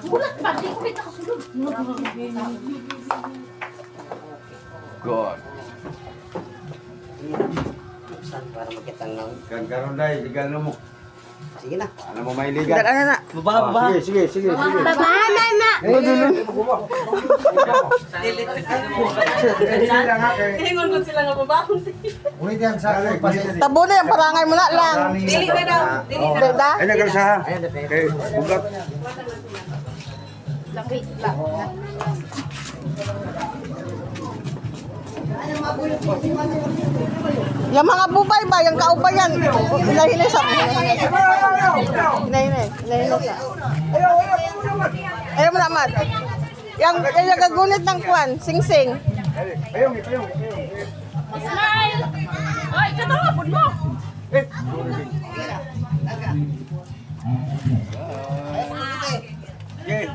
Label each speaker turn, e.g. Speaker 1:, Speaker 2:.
Speaker 1: Bulat ba? Di ko kita kasulog.
Speaker 2: God.
Speaker 3: Saan para magkitang lang.
Speaker 2: Karon dai, ligano mo.
Speaker 3: Sige na.
Speaker 2: Ano mo may ligan?
Speaker 4: Ano na?
Speaker 2: Babaha. Sige.
Speaker 4: Babahan na.
Speaker 1: Hingon ko sila nga babakon.
Speaker 5: Ulit yan sa pasit.
Speaker 4: Tabo na yan, parangay mo na lang.
Speaker 1: Dili na daw. Dili na.
Speaker 4: Da?
Speaker 2: Ay nagal sa ha. Okay, bugat.
Speaker 4: Yung mga bubay ba, yung kaubayan. Hinahinay sa... Hinahinay sa... Ayaw mo naman. Yung gagunit ng kwan, sing-sing.
Speaker 2: Ayong.
Speaker 1: Smile! Ay, katapon mo!
Speaker 2: Okay.